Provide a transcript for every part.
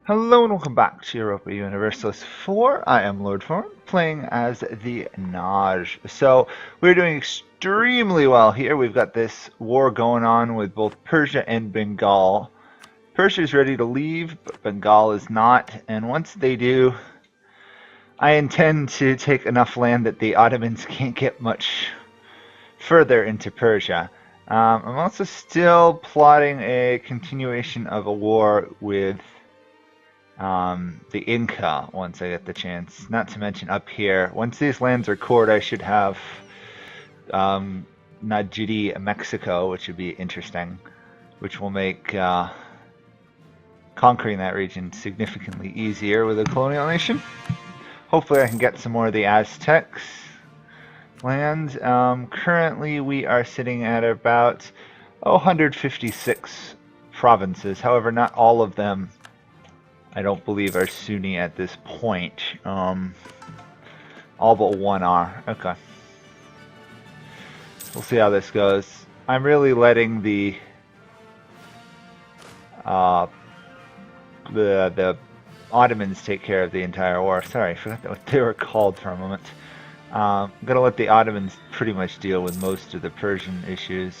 Hello and welcome back to Europa Universalis 4. I am Lord Forwind, playing as the Nadj. So we're doing extremely well here. We've got this war going on with both Persia and Bengal. Persia is ready to leave, but Bengal is not. And once they do, I intend to take enough land that the Ottomans can't get much further into Persia. I'm also still plotting a continuation of a war with the Inca once I get the chance. Not to mention up here, once these lands are cored, I should have Najd, Mexico, which would be interesting, which will make conquering that region significantly easier with a colonial nation. Hopefully I can get some more of the Aztecs land. Currently we are sitting at about 156 provinces. However, not all of them I don't believe are Sunni at this point. All but one are. Okay. We'll see how this goes. I'm really letting the Ottomans take care of the entire war. Sorry, I forgot what they were called for a moment. I'm gonna let the Ottomans pretty much deal with most of the Persian issues,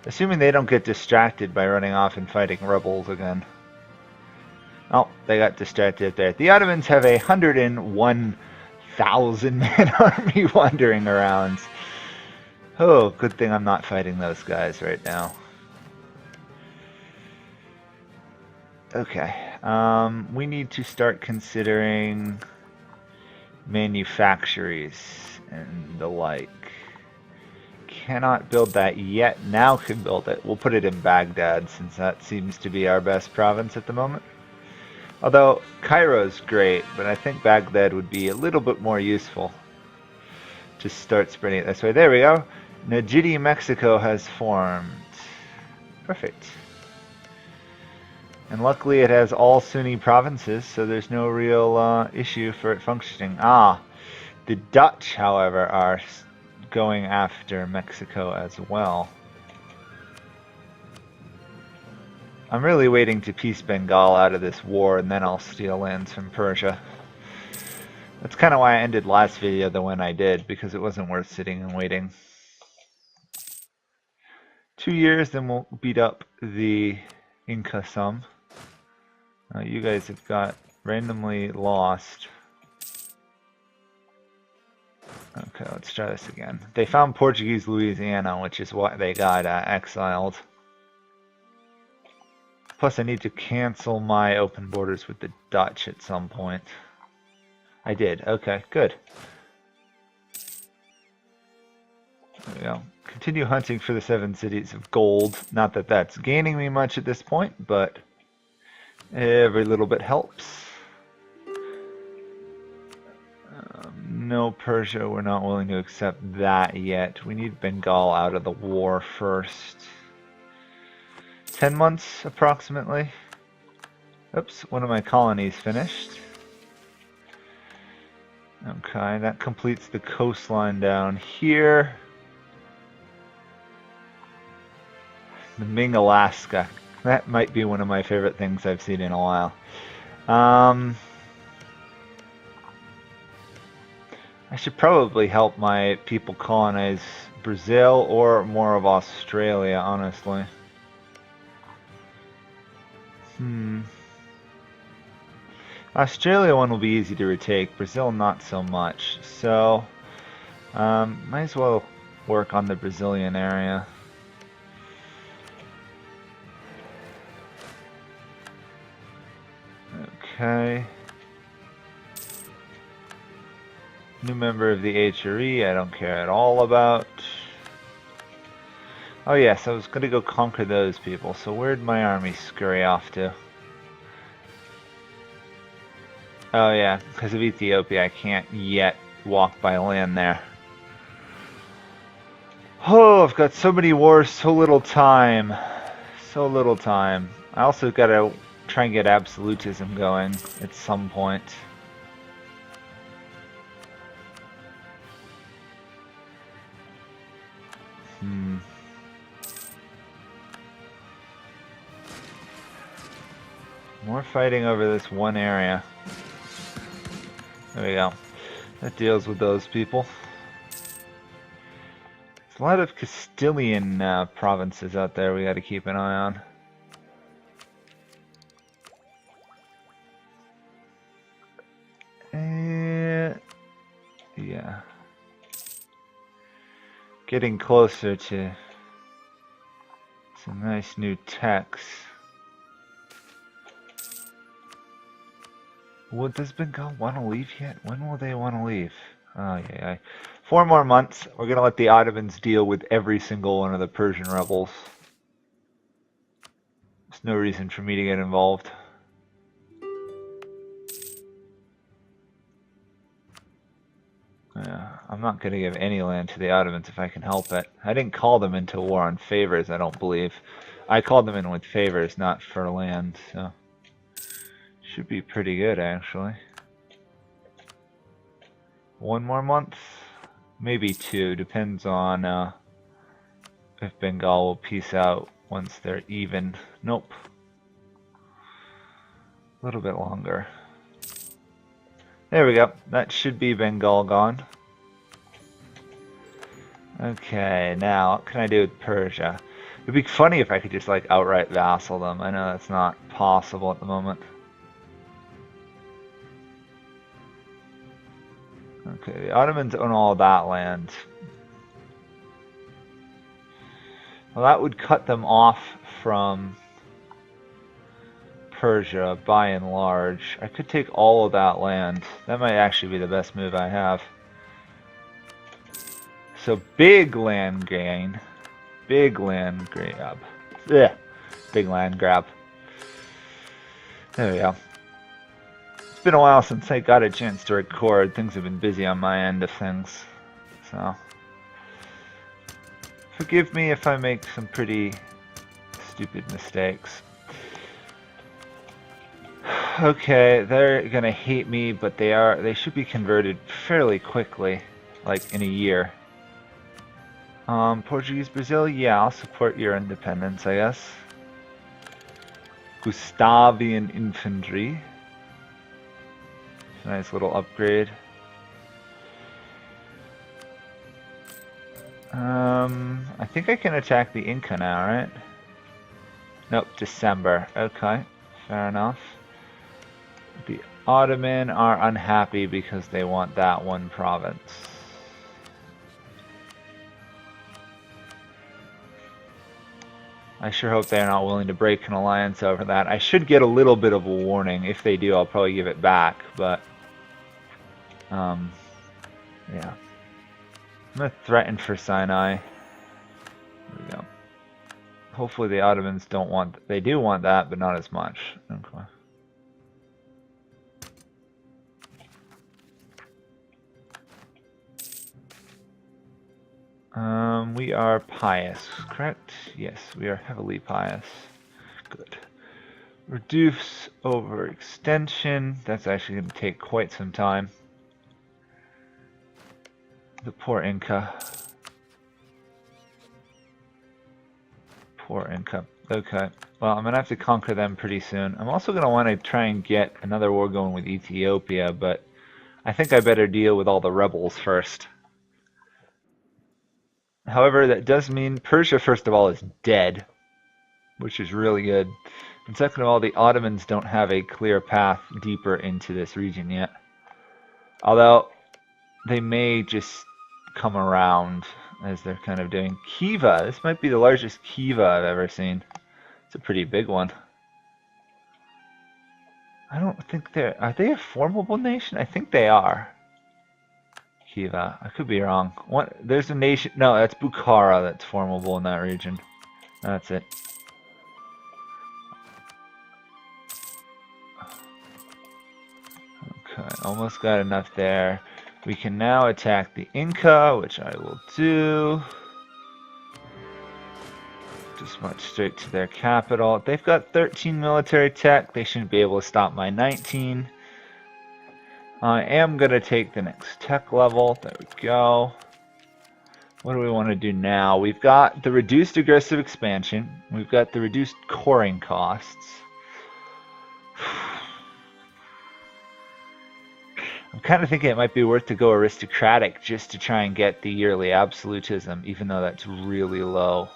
assuming they don't get distracted by running off and fighting rebels again. Oh, they got distracted there. The Ottomans have a 101,000 man army wandering around. Oh, good thing I'm not fighting those guys right now. Okay, we need to start considering manufactories and the like. Cannot build that yet. Now can build it. We'll put it in Baghdad since that seems to be our best province at the moment. Although Cairo's great, but I think Baghdad would be a little bit more useful. Just start spreading it this way. There we go. Najd, Mexico has formed. Perfect. And luckily it has all Sunni provinces, so there's no real issue for it functioning. The Dutch, however, are going after Mexico as well. I'm really waiting to piece Bengal out of this war, and then I'll steal lands from Persia. That's kind of why I ended last video the one I did, because it wasn't worth sitting and waiting. 2 years, then we'll beat up the Inca some. You guys have got randomly lost. Okay, let's try this again. They found Portuguese Louisiana, which is why they got exiled. Plus, I need to cancel my open borders with the Dutch at some point. I did. Okay, good. There we go. Continue hunting for the 7 cities of gold. Not that that's gaining me much at this point, but every little bit helps. No, Persia, we're not willing to accept that yet. We need Bengal out of the war first. 10 months, approximately. Oops, one of my colonies finished. Okay, that completes the coastline down here. The Ming, Alaska. That might be one of my favorite things I've seen in a while. I should probably help my people colonize Brazil or more of Australia, honestly. Australia one will be easy to retake, Brazil not so much. So, might as well work on the Brazilian area. Okay. New member of the HRE, I don't care at all about. Oh yes, I was going to go conquer those people, so where'd my army scurry off to? Oh yeah, because of Ethiopia I can't yet walk by land there. Oh, I've got so many wars, so little time. So little time. I also got to try and get absolutism going at some point. More fighting over this one area. There we go. That deals with those people. There's a lot of Castilian provinces out there we got to keep an eye on. Yeah. Getting closer to some nice new techs. Well, does Bengal want to leave yet? When will they want to leave? Oh, yeah. 4 more months. We're going to let the Ottomans deal with every single one of the Persian rebels. There's no reason for me to get involved. Yeah, I'm not going to give any land to the Ottomans if I can help it. I didn't call them into war on favors, I don't believe. I called them in with favors, not for land, so... Should be pretty good, actually. 1 more month? Maybe 2, depends on if Bengal will peace out once they're even. Nope. A little bit longer. There we go. That should be Bengal gone. Okay, now what can I do with Persia? It'd be funny if I could just like outright vassal them. I know that's not possible at the moment. Okay, the Ottomans own all that land. Well, that would cut them off from Persia by and large. I could take all of that land. That might actually be the best move I have. So big land gain. Big land grab. Yeah, big land grab. There we go. It's been a while since I got a chance to record. Things have been busy on my end of things. So, forgive me if I make some pretty stupid mistakes. Okay, they're gonna hate me, but they should be converted fairly quickly, like in a year. Portuguese Brazil, yeah, I'll support your independence, I guess. Gustavian infantry. Nice little upgrade. I think I can attack the Inca now, right? Nope, December. Okay, fair enough. The Ottoman are unhappy because they want that one province. I sure hope they're not willing to break an alliance over that. I should get a little bit of a warning. If they do, I'll probably give it back, but... yeah. I'm gonna threaten for Sinai. There we go. Hopefully the Ottomans don't want... They do want that, but not as much. Okay. We are pious, correct? Yes, we are heavily pious. Good. Reduce overextension. That's actually going to take quite some time. The poor Inca. Poor Inca. Okay. Well, I'm going to have to conquer them pretty soon. I'm also going to want to try and get another war going with Ethiopia, but I think I better deal with all the rebels first. However, that does mean Persia, first of all, is dead, which is really good. And second of all, the Ottomans don't have a clear path deeper into this region yet. Although, they may just come around as they're kind of doing. Khiva, this might be the largest Khiva I've ever seen. It's a pretty big one. I don't think are they a formidable nation? I think they are. Khiva. I could be wrong. There's a nation. No, that's Bukhara that's formidable in that region. That's it. Okay, almost got enough there. We can now attack the Inca, which I will do. Just march straight to their capital. They've got 13 military tech. They shouldn't be able to stop my 19. I am going to take the next tech level. There we go. What do we want to do now? We've got the reduced aggressive expansion. We've got the reduced coring costs. I'm kind of thinking it might be worth to go aristocratic just to try and get the yearly absolutism, even though that's really low.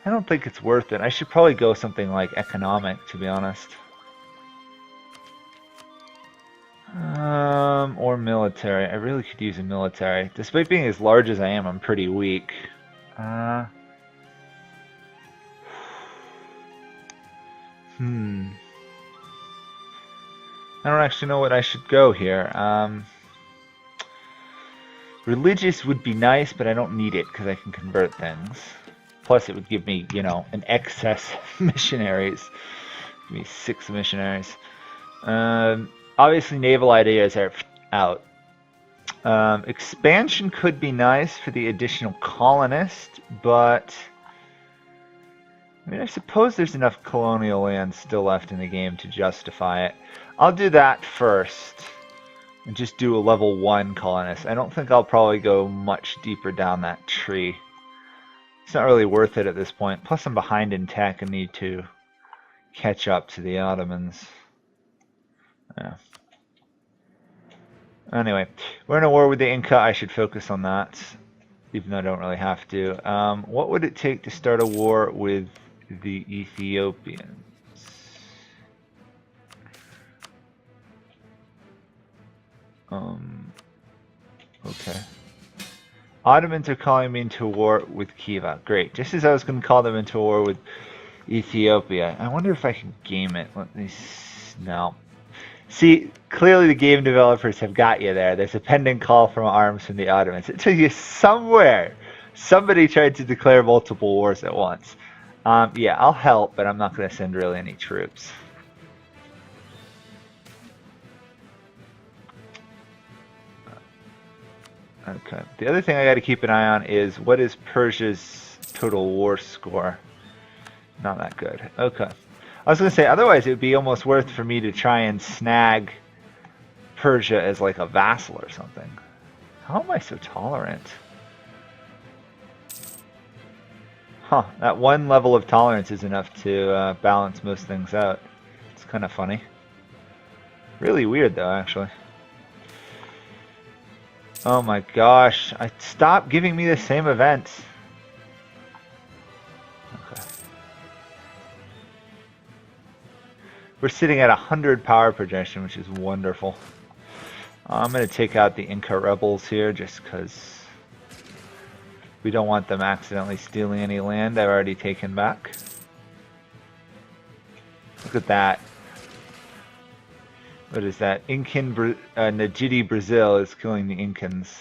I don't think it's worth it. I should probably go something like economic, to be honest. Or military. I really could use a military. Despite being as large as I am, I'm pretty weak. I don't actually know what I should go here. Religious would be nice, but I don't need it because I can convert things. Plus, it would give me, you know, an excess of missionaries. Give me 6 missionaries. Obviously, naval ideas are out. Expansion could be nice for the additional colonist, but I mean, I suppose there's enough colonial land still left in the game to justify it. I'll do that first and just do a level 1 colonist. I don't think I'll probably go much deeper down that tree. It's not really worth it at this point. Plus, I'm behind in tech and need to catch up to the Ottomans. Yeah. Anyway, we're in a war with the Inca. I should focus on that, even though I don't really have to. What would it take to start a war with the Ethiopians? Okay. Ottomans are calling me into war with Khiva. Great. Just as I was going to call them into war with Ethiopia. I wonder if I can game it. Let me... No. See, clearly the game developers have got you there. There's a pending call from arms from the Ottomans. It tells you somewhere somebody tried to declare multiple wars at once. Yeah, I'll help, but I'm not going to send really any troops. Okay. The other thing I got to keep an eye on is what is Persia's total war score? Not that good. Okay. I was going to say, otherwise it would be almost worth for me to try and snag Persia as like a vassal or something. How am I so tolerant? Huh, that one level of tolerance is enough to balance most things out. It's kind of funny. Really weird though, actually. Oh my gosh, stop giving me the same events. Okay. We're sitting at 100 power projection, which is wonderful. I'm going to take out the Inca rebels here just because we don't want them accidentally stealing any land I've already taken back. Look at that. What is that? Incan Najd Brazil is killing the Incans.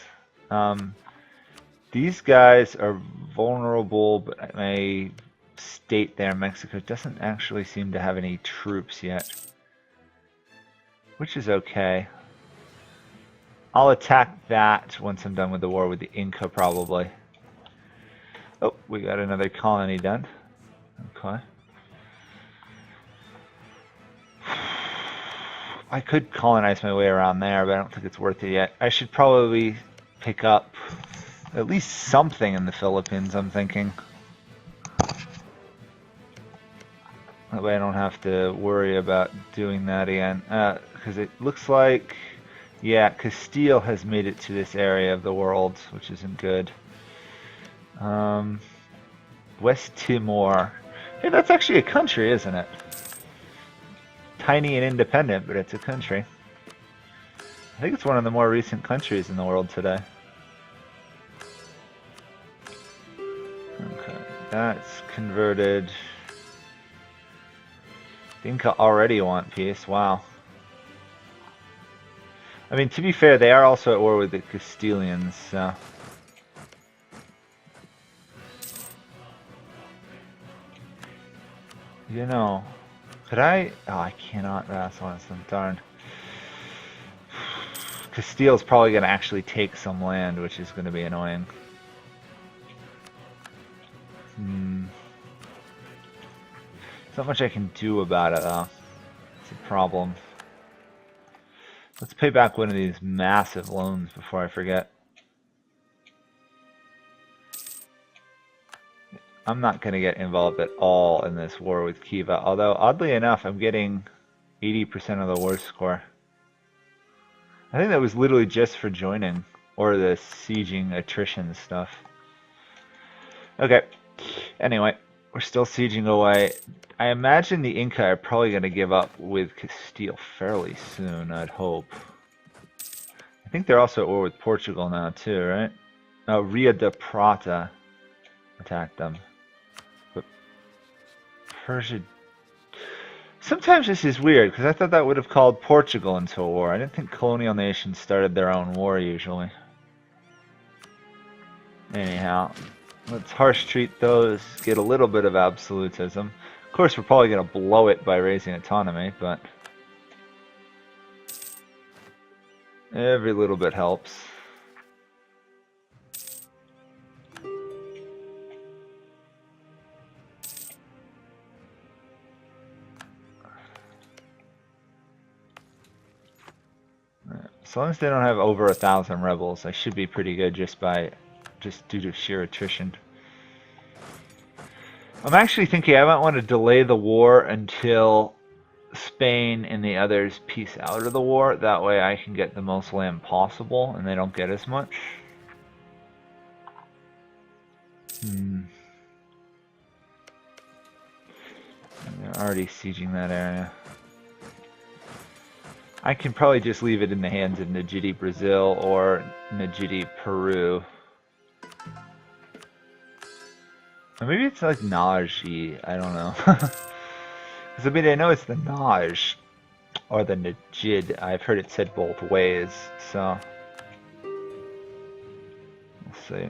These guys are vulnerable, but my state there, Mexico, doesn't actually seem to have any troops yet. Which is okay. I'll attack that once I'm done with the war with the Inca, probably. Oh, we got another colony done. Okay. I could colonize my way around there, but I don't think it's worth it yet. I should probably pick up at least something in the Philippines, I'm thinking. That way I don't have to worry about doing that again. Because it looks like, yeah, Castile has made it to this area of the world, which isn't good. West Timor. Hey, that's actually a country, isn't it? Tiny and independent, but it's a country. I think it's one of the more recent countries in the world today. Okay, that's converted. The Inca already want peace. Wow. I mean, to be fair, they are also at war with the Castilians, so... You know... Could I? Oh, I cannot vassalize them. Darn. Castile's probably going to actually take some land, which is going to be annoying. There's not much I can do about it, though. It's a problem. Let's pay back one of these massive loans before I forget. I'm not going to get involved at all in this war with Kiva, although oddly enough I'm getting 80% of the war score. I think that was literally just for joining, or the sieging attrition stuff. Okay, anyway, we're still sieging away. I imagine the Inca are probably going to give up with Castile fairly soon, I'd hope. I think they're also at war with Portugal now too, right? Oh, Rio de Prata attacked them. But Persia... Sometimes this is weird, because I thought that would have called Portugal into a war. I didn't think colonial nations started their own war usually. Anyhow, let's harsh treat those, get a little bit of absolutism. Of course, we're probably going to blow it by raising autonomy, but every little bit helps. As long as they don't have over 1,000 rebels, I should be pretty good just due to sheer attrition. I'm actually thinking I might want to delay the war until Spain and the others peace out of the war. That way I can get the most land possible and they don't get as much. They're already sieging that area. I can probably just leave it in the hands of Najd Brazil or Najd Peru. Or maybe it's like Nadj, I don't know. Because I mean, I know it's the Nadj or the Najd. I've heard it said both ways, so we'll see.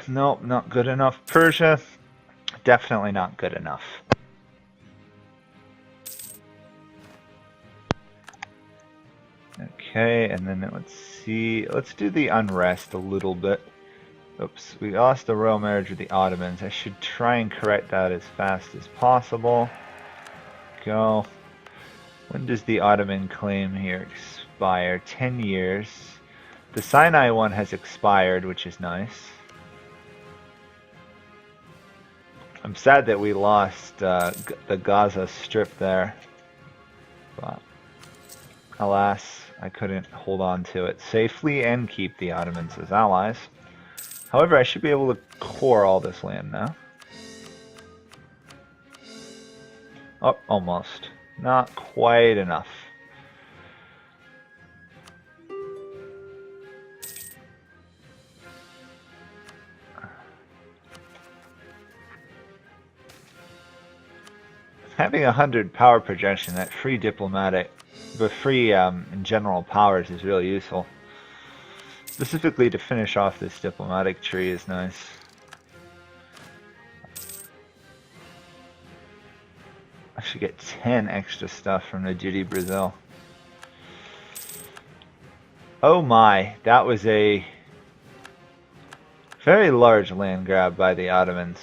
Nope, not good enough. Persia, definitely not good enough. Okay, and then let's see. Let's do the unrest a little bit. Oops, we lost the royal marriage with the Ottomans. I should try and correct that as fast as possible. Go. When does the Ottoman claim here expire? 10 years. The Sinai one has expired, which is nice. I'm sad that we lost the Gaza Strip there. But alas, I couldn't hold on to it safely and keep the Ottomans as allies. However, I should be able to core all this land now. Oh, almost. Not quite enough. Having 100 power projection, that free diplomatic, but free in general powers is really useful. Specifically to finish off this diplomatic tree is nice. I should get 10 extra stuff from Najd Brazil. Oh my, that was a very large land grab by the Ottomans.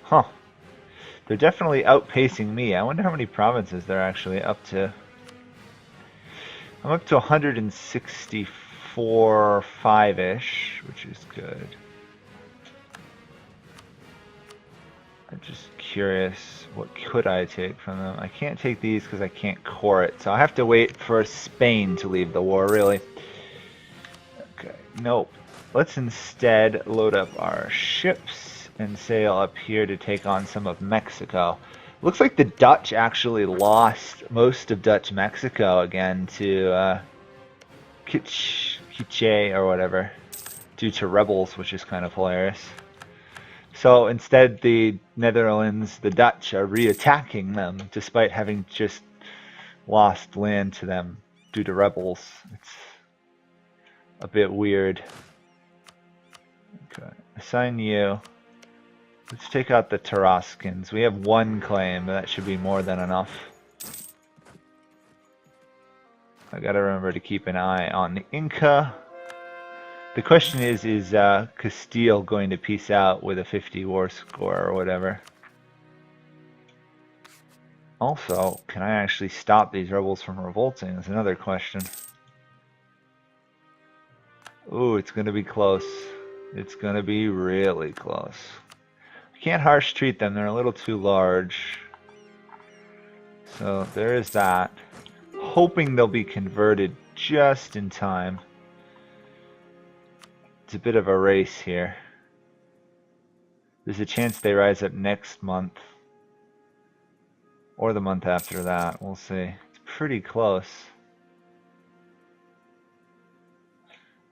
Huh. They're definitely outpacing me. I wonder how many provinces they're actually up to. I'm up to 164, 5-ish, which is good. I'm just curious, what could I take from them? I can't take these because I can't core it, so I have to wait for Spain to leave the war, really. Okay, nope. Let's instead load up our ships and sail up here to take on some of Mexico. Looks like the Dutch actually lost most of Dutch Mexico again to Quiche or whatever, due to rebels, which is kind of hilarious. So instead the Netherlands, the Dutch, are re-attacking them despite having just lost land to them due to rebels. It's a bit weird. Okay, assign you. Let's take out the Tarascans. We have one claim, but that should be more than enough. I gotta remember to keep an eye on the Inca. The question is Castile going to peace out with a 50 war score or whatever? Also, can I actually stop these rebels from revolting? Is another question. Ooh, it's gonna be close. It's going to be really close. I can't harsh treat them. They're a little too large. So there is that. Hoping they'll be converted just in time. It's a bit of a race here. There's a chance they rise up next month. Or the month after that. We'll see. It's pretty close.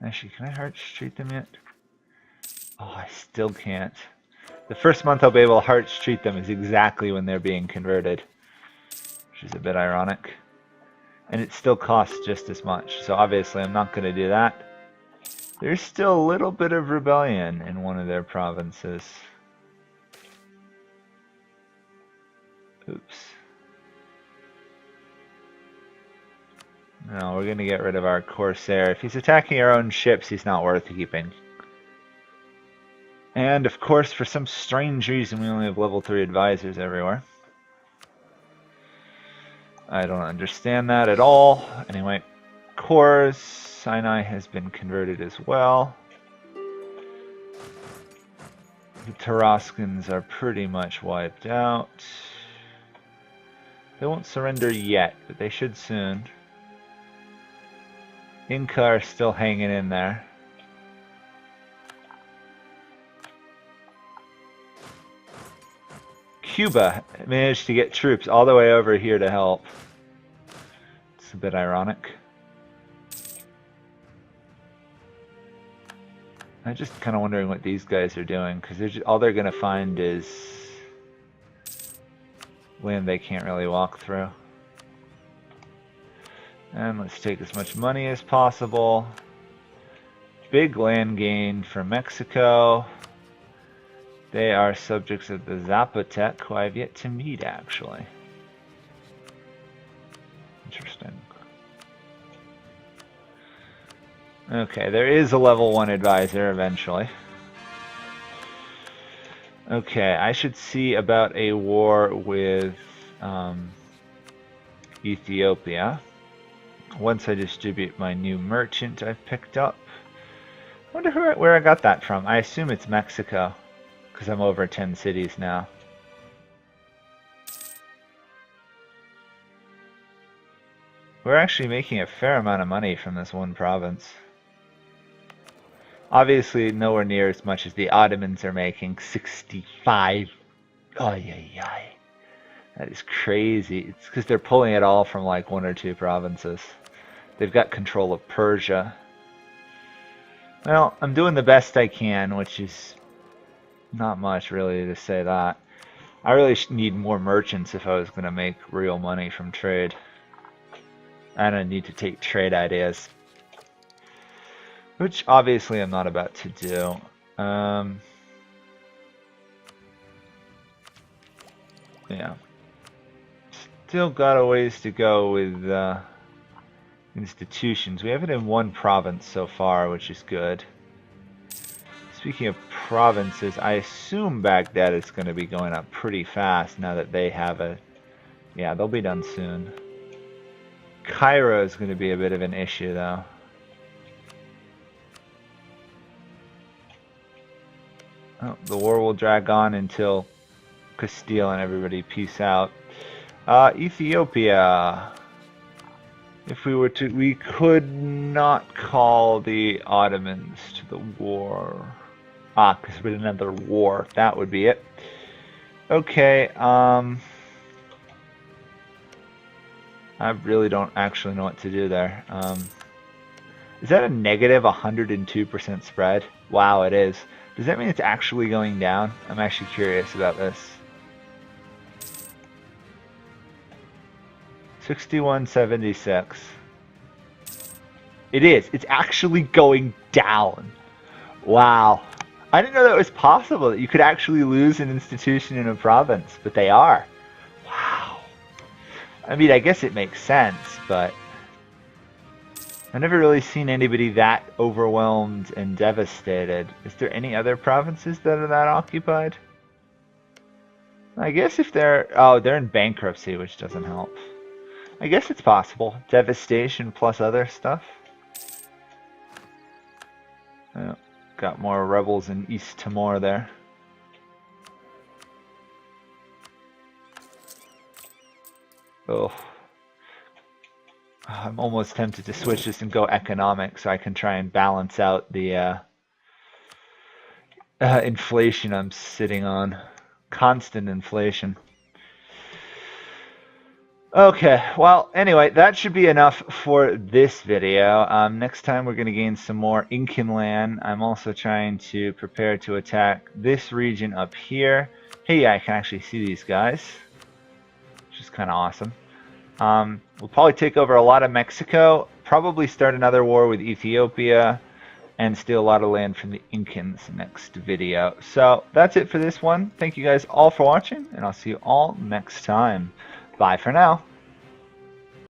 Actually, can I harsh treat them yet? Oh, I still can't. The first month I'll be able to harsh treat them is exactly when they're being converted. Which is a bit ironic. And it still costs just as much. So obviously I'm not going to do that. There's still a little bit of rebellion in one of their provinces. Oops. No, we're going to get rid of our Corsair. If he's attacking our own ships, he's not worth keeping. And of course, for some strange reason, we only have level 3 advisors everywhere. I don't understand that at all. Anyway, Kors, Sinai has been converted as well. The Taraskans are pretty much wiped out. They won't surrender yet, but they should soon. Inca are still hanging in there. Cuba managed to get troops all the way over here to help. It's a bit ironic. I'm just kind of wondering what these guys are doing, because all they're going to find is land they can't really walk through. And let's take as much money as possible. Big land gain for Mexico. They are subjects of the Zapotec, who I have yet to meet, actually. Interesting. Okay, there is a level 1 advisor eventually. Okay, I should see about a war with Ethiopia. Once I distribute my new merchant I've picked up. I wonder where I got that from. I assume it's Mexico, because I'm over 10 cities now. We're actually making a fair amount of money from this one province. Obviously nowhere near as much as the Ottomans are making. 65. Ay. That is crazy. It's because they're pulling it all from like 1 or 2 provinces. They've got control of Persia. Well, I'm doing the best I can, which is not much really to say that. I really need more merchants if I was going to make real money from trade. And I need to take trade ideas. Which obviously I'm not about to do. Yeah. Still got a ways to go with institutions. We have it in 1 province so far, which is good. Speaking of provinces, I assume Baghdad is going to be going up pretty fast now that they have a... Yeah, they'll be done soon. Cairo is going to be a bit of an issue, though. Oh, the war will drag on until Castile and everybody peace out. Ethiopia. If we were to, we could not call the Ottomans to the war. Because with another war, that would be it. Okay, I really don't actually know what to do there. Is that a negative 102% spread? Wow, it is. Does that mean it's actually going down? I'm actually curious about this. 6176. It is. It's actually going down. Wow. I didn't know that was possible, that you could actually lose an institution in a province, but they are. Wow. I mean, I guess it makes sense, but I've never really seen anybody that overwhelmed and devastated. Is there any other provinces that are that occupied? I guess if they're... Oh, they're in bankruptcy, which doesn't help. I guess it's possible. Devastation plus other stuff. Yeah. got more rebels in East Timor there. Oh, I'm almost tempted to switch this and go economic so I can try and balance out the inflation I'm sitting on. Constant inflation. Okay, well, anyway, that should be enough for this video. Next time we're going to gain some more Incan land. I'm also trying to prepare to attack this region up here. Hey, yeah, I can actually see these guys, which is kind of awesome. We'll probably take over a lot of Mexico, probably start another war with Ethiopia, and steal a lot of land from the Incans next video. So that's it for this one. Thank you guys all for watching, and I'll see you all next time. Bye for now.